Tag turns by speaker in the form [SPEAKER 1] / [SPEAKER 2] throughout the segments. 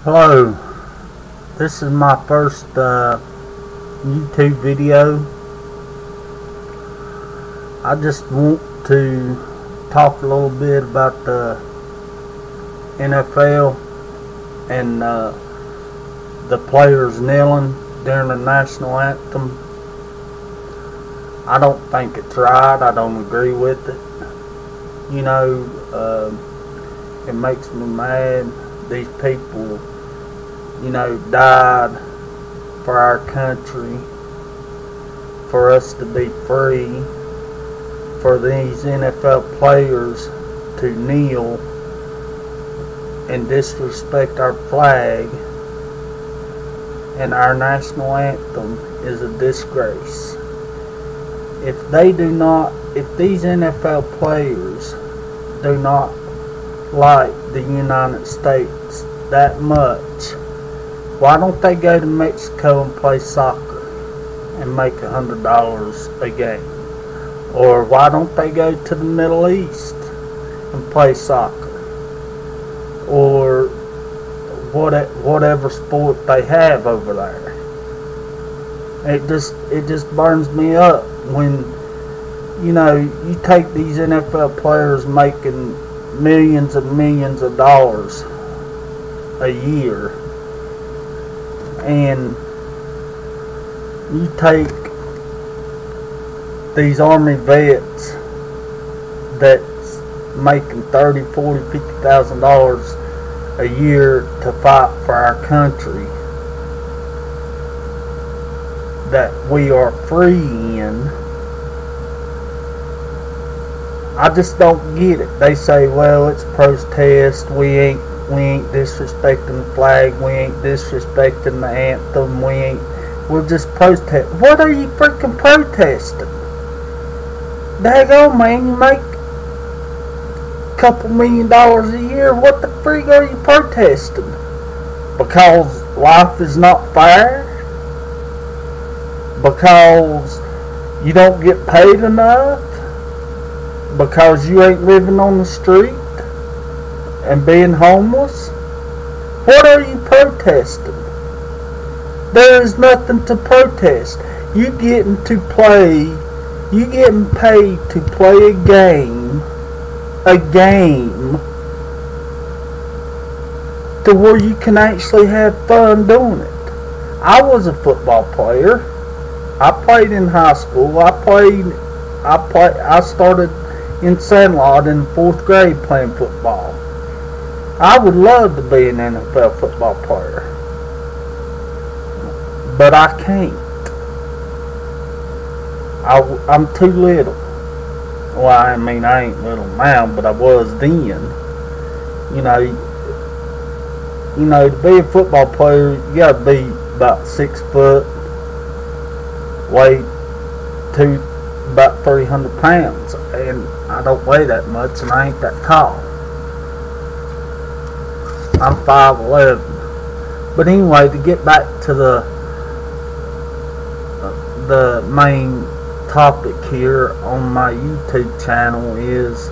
[SPEAKER 1] Hello, this is my first YouTube video. I just want to talk a little bit about the NFL and the players kneeling during the national anthem. I don't think it's right. I don't agree with it. You know, it makes me mad. These people, you know, died for our country, for us to be free, for these NFL players to kneel and disrespect our flag and our national anthem is a disgrace. If these NFL players do not like the United States that much, why don't they go to Mexico and play soccer and make $100 a game? Or why don't they go to the Middle East and play soccer? Or whatever sport they have over there. It just burns me up when, you know, you take these NFL players making millions and millions of dollars a year, and you take these Army vets that's making $30,000, $40,000, $50,000 a year to fight for our country that we are free in. I just don't get it. They say, well, it's protest. We ain't disrespecting the flag. We ain't disrespecting the anthem. We're just protest. What are you freaking protesting? Daggone, man, you make a couple $1 million a year. What the freak are you protesting? Because life is not fair? Because you don't get paid enough? Because you ain't living on the street and being homeless? What are you protesting? There is nothing to protest. You getting paid to play a game to where you can actually have fun doing it. I was a football player. I played in high school. I started in Sandlot in 4th grade playing football. I would love to be an NFL football player, but I can't. I'm too little. Well, I mean, I ain't little now, but I was then. You know, to be a football player, you gotta be about 6 foot, weigh about 300 pounds, and I don't weigh that much, and I ain't that tall. I'm 5'11". But anyway, to get back to the main topic here on my YouTube channel is,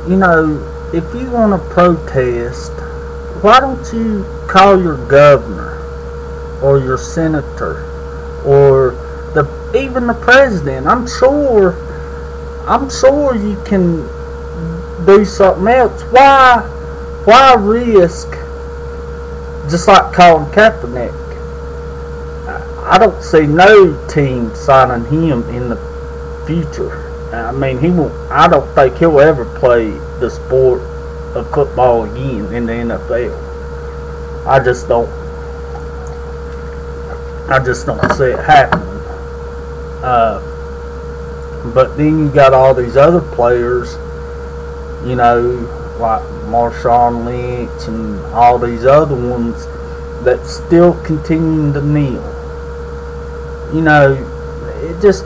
[SPEAKER 1] you know, if you want to protest, why don't you call your governor or your senator or even the president? I'm sure you can do something else. Why risk, just like Colin Kaepernick? I don't see no team signing him in the future. I mean, I don't think he'll ever play the sport of football again in the NFL. I just don't see it happening. But then you got all these other players, you know, like Marshawn Lynch and all these other ones that still continue to kneel. You know, it just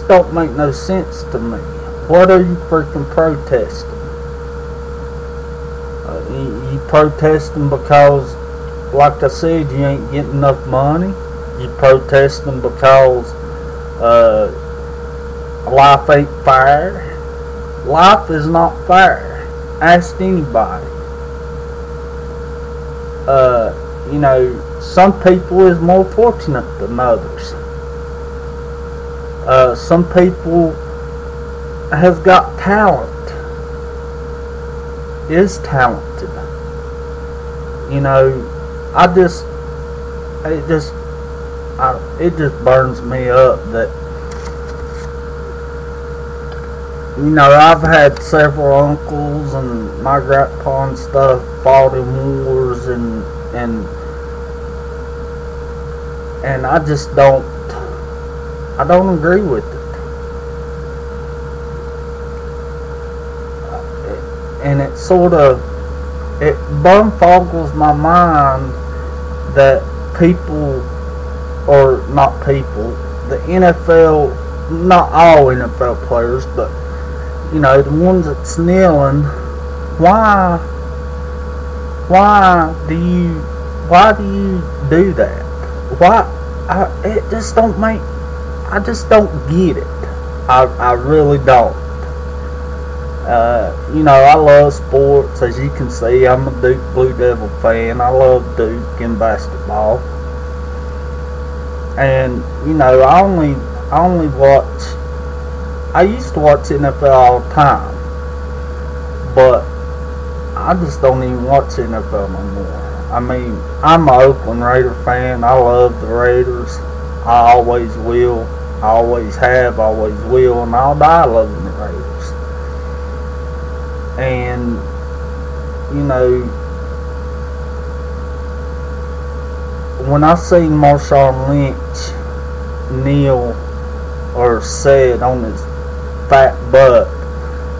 [SPEAKER 1] don't make no sense to me. What are you freaking protesting? You protesting because, like I said, you ain't getting enough money? You protesting because life ain't fair? Life is not fair. Ask anybody. You know, some people is more fortunate than others. Some people has got talent, is talented. You know, it just burns me up that, you know, I've had several uncles and my grandpa and stuff fought in wars, and I just don't agree with it. And it bumfoggles my mind that people, or not people, the NFL, not all NFL players, but, you know, the ones that's kneeling, why do you do that? I just don't get it. I really don't. You know, I love sports. As you can see, I'm a Duke Blue Devil fan. I love Duke in basketball. And, you know, I only watch, I used to watch NFL all the time, but I just don't even watch NFL no more. I mean, I'm an Oakland Raider fan. I love the Raiders. I always will. I always have, always will, and I'll die loving the Raiders. And, you know, when I see Marshawn Lynch kneel or said on his fat butt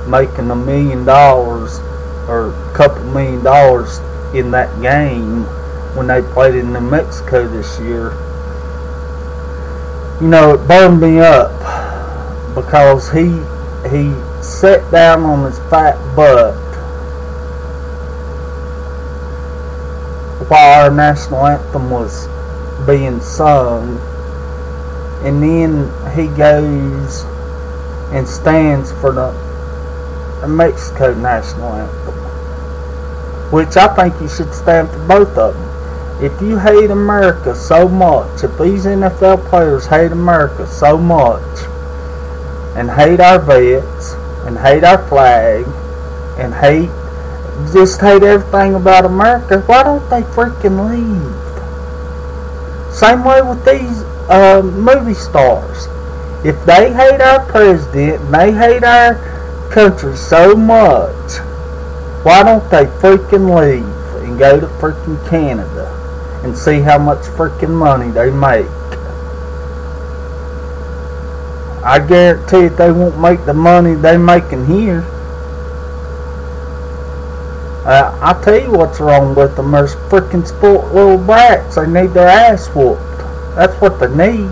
[SPEAKER 1] making $1 million or a couple $1 million in that game when they played in New Mexico this year, you know, it burned me up, because he sat down on his fat butt while our national anthem was being sung, and then he goes and stands for the Mexico national anthem, which I think you should stand for both of them. If you hate America so much, if these NFL players hate America so much, and hate our vets, and hate our flag, and just hate everything about America, why don't they freaking leave? Same way with these movie stars. If they hate our president and they hate our country so much, why don't they freaking leave and go to freaking Canada and see how much freaking money they make? I guarantee if they won't make the money they making here. I tell you what's wrong with them. There's freaking spoiled little brats. They need their ass whooped. That's what they need.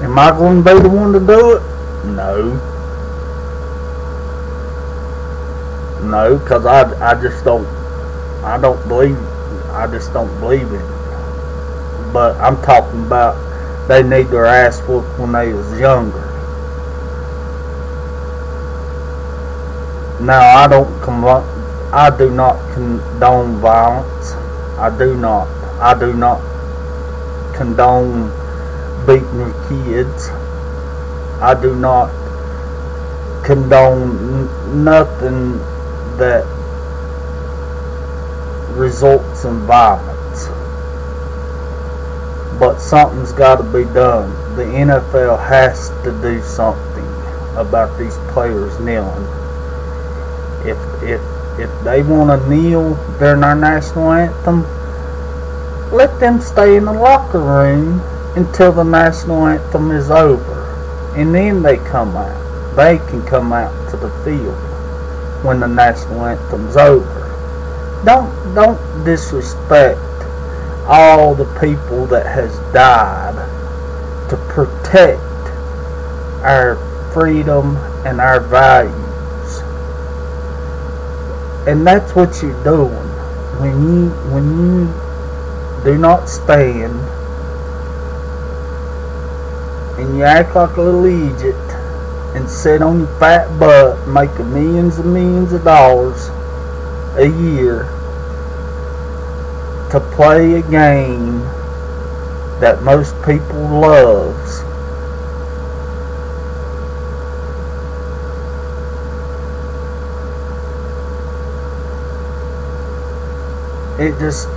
[SPEAKER 1] Am I going to be the one to do it? No. No, because I just don't believe it. But I'm talking about they need their ass whooped when they was younger. Now, I do not condone violence. I do not condone beating your kids. I do not condone nothing that results in violence. But something's got to be done. The NFL has to do something about these players kneeling. If they want to kneel during our national anthem, let them stay in the locker room until the national anthem is over, and then they come out. They can come out to the field when the national anthem's over. Don't disrespect all the people that has died to protect our freedom and our values. And that's what you're doing when you do not stand and you act like a little idiot and sit on your fat butt making millions and millions of dollars a year to play a game that most people loves. It just,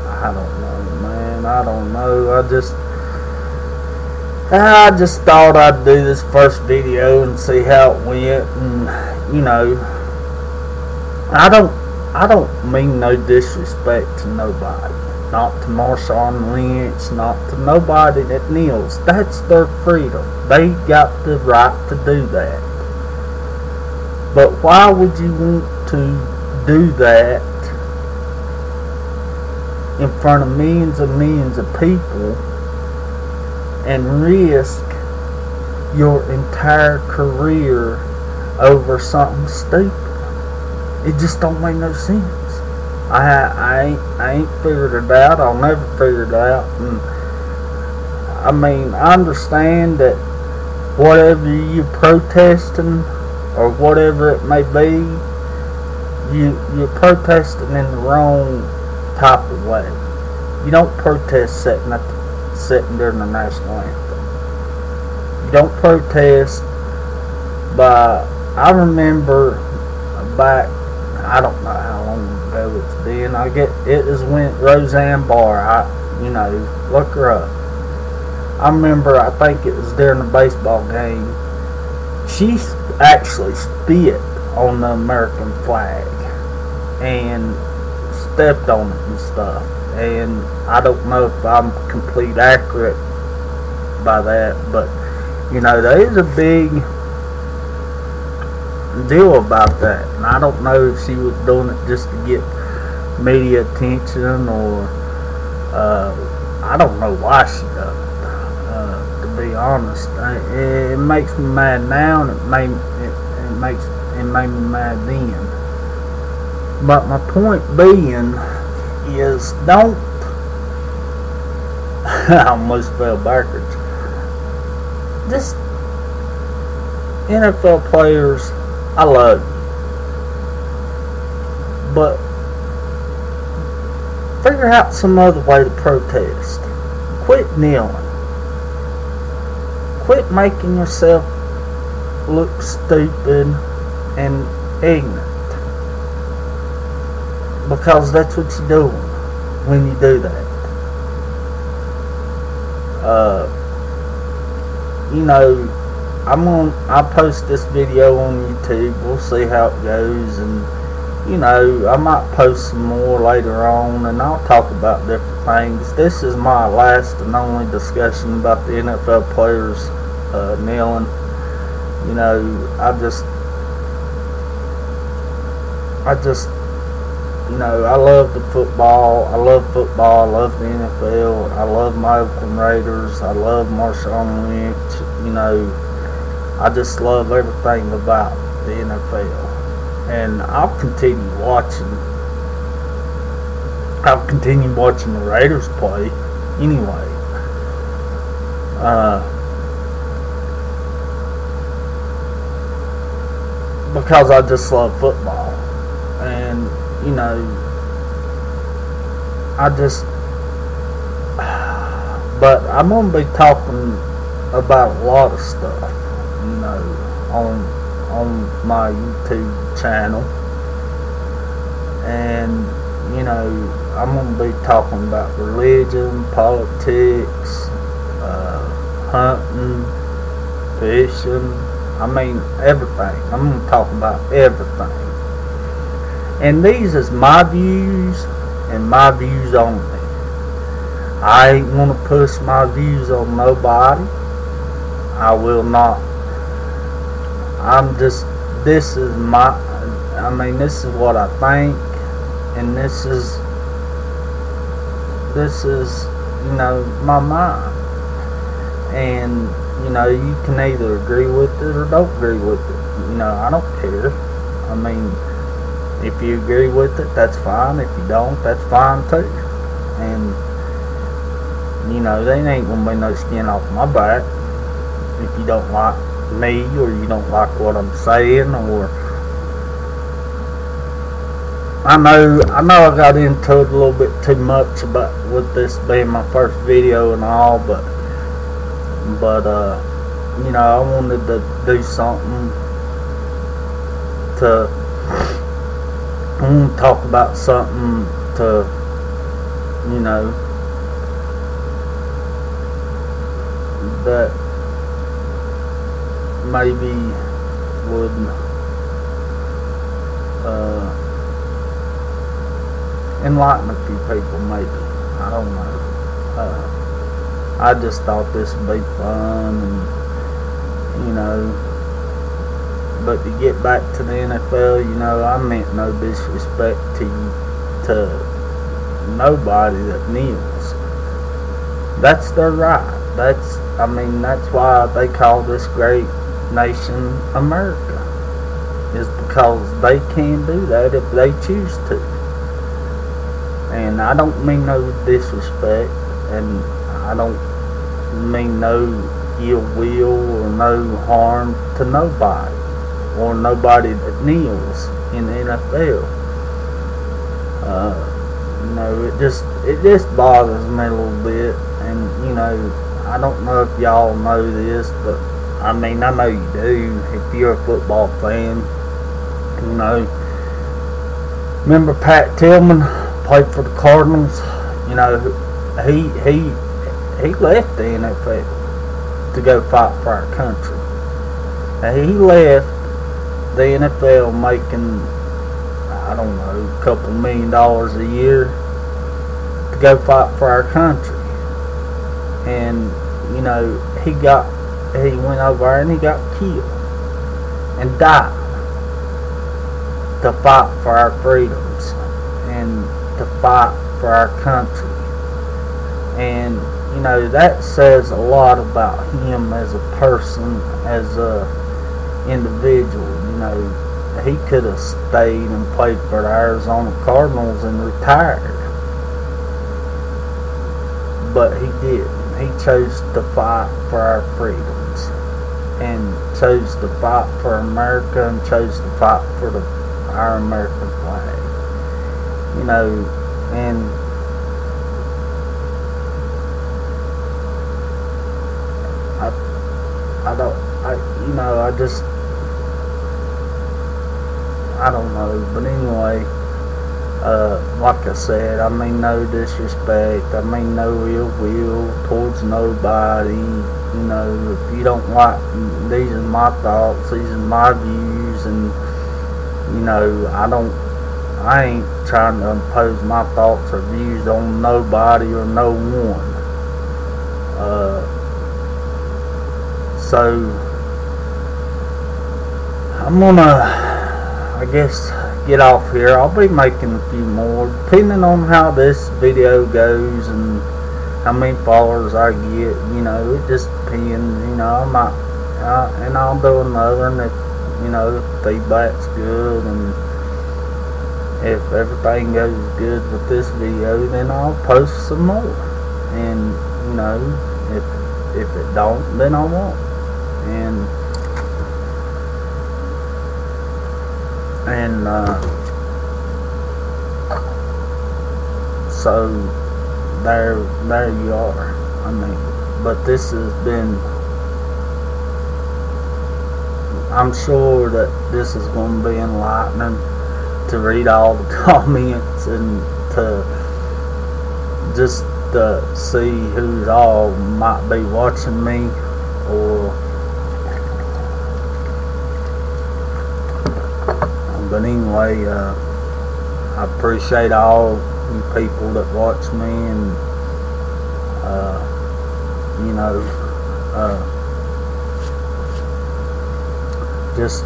[SPEAKER 1] I don't know, man. I don't know. I just thought I'd do this first video and see how it went, and you know, I don't mean no disrespect to nobody, not to Marshawn Lynch, not to nobody that kneels. That's their freedom. They got the right to do that. But why would you want to do that in front of millions of people and risk your entire career over something stupid? It just don't make no sense. I ain't figured it out. I'll never figure it out. And I mean, I understand that whatever you're protesting or whatever it may be, you're protesting in the wrong type of way. You don't protest sitting during the national anthem. You don't protest by, I remember back, I don't know how long ago it's been. I get it is when Roseanne Barr, look her up. I remember, I think it was during the baseball game, she actually spit on the American flag and stepped on it and stuff. And I don't know if I'm complete accurate by that, but there is a big deal about that, and I don't know if she was doing it just to get media attention, or I don't know why she does it. To be honest, it makes me mad now, and it made me mad then. But my point being is, don't. I almost fell backwards. Just NFL players, I love you, but figure out some other way to protest. Quit kneeling. Quit making yourself look stupid and ignorant, because that's what you're doing when you do that. I'll post this video on YouTube. We'll see how it goes, and I might post some more later on, and I'll talk about different things. This is my last and only discussion about the NFL players kneeling. I love the football. I love football. I love the NFL. I love my Oakland Raiders. I love Marshawn Lynch. I just love everything about the NFL. And I'll continue watching the Raiders play anyway. Because I just love football. And but I'm going to be talking about a lot of stuff, on my YouTube channel. And, I'm going to be talking about religion, politics, hunting, fishing, everything. I'm going to talk about everything. And these is my views and my views only. I ain't gonna push my views on nobody. I will not. This is what I think, and this is my mind. And you can either agree with it or don't agree with it. I don't care. If you agree with it, that's fine. If you don't, that's fine too. And they ain't gonna be no skin off my back if you don't like me, or you don't like what I'm saying, or I know I got into it a little bit too much about with this being my first video and all, but you know, I wanted to do something to talk about something to, you know, that maybe would enlighten a few people, maybe. I don't know. I just thought this would be fun, and you know, but to get back to the NFL, you know, I meant no disrespect to nobody that kneels. That's their right. I mean, that's why they call this great nation America, is because they can do that if they choose to. And I don't mean no disrespect, and I don't mean no ill will or no harm to nobody, or nobody that kneels in the NFL. You know, it just bothers me a little bit, and you know, I don't know if y'all know this, but I mean, I know you do if you're a football fan. You know, remember Pat Tillman played for the Cardinals? You know, he left the NFL to go fight for our country. Now, he left the NFL making, I don't know, a couple $1 million a year to go fight for our country. And you know, he went over there and he got killed and died to fight for our freedoms and to fight for our country. And you know, that says a lot about him as a person, as a individual. You know, he could have stayed and played for the Arizona Cardinals and retired, but he didn't. He chose to fight for our freedoms, and chose to fight for America, and chose to fight for our American flag. You know, and I don't know, but anyway, like I said, I mean no disrespect, I mean no ill will towards nobody. You know, if you don't like, these are my thoughts, these are my views, and you know, I ain't trying to impose my thoughts or views on nobody or no one. So I'm gonna, I guess, get off here. I'll be making a few more, depending on how this video goes and how many followers I get. You know, it just depends. You know, I might, and I'll do another, and if, you know, the feedback's good, and if everything goes good with this video, then I'll post some more. And you know, if it don't, then I won't. And so there you are. I mean, but this has been, I'm sure that this is going to be enlightening to read all the comments, and to just see who's all might be watching me, or but anyway, I appreciate all you people that watch me, and you know, just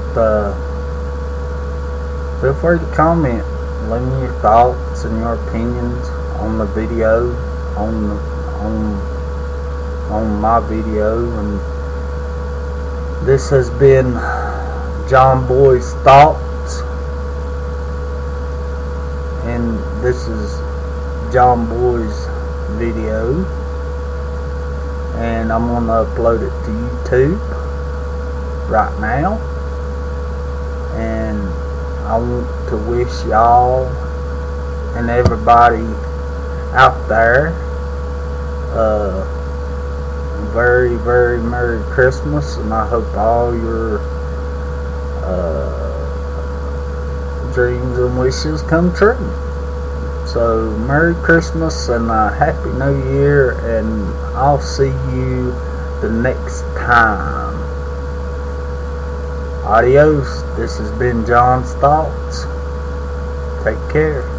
[SPEAKER 1] feel free to comment, leave me your thoughts and your opinions on the video, on my video. And this has been John Boy's Thoughts, and this is John Boy's video, and I'm gonna upload it to YouTube right now. And I want to wish y'all and everybody out there, very, very Merry Christmas, and I hope all your dreams and wishes come true. So Merry Christmas and Happy New Year, and I'll see you the next time. Adios. This has been John's Thoughts. Take care.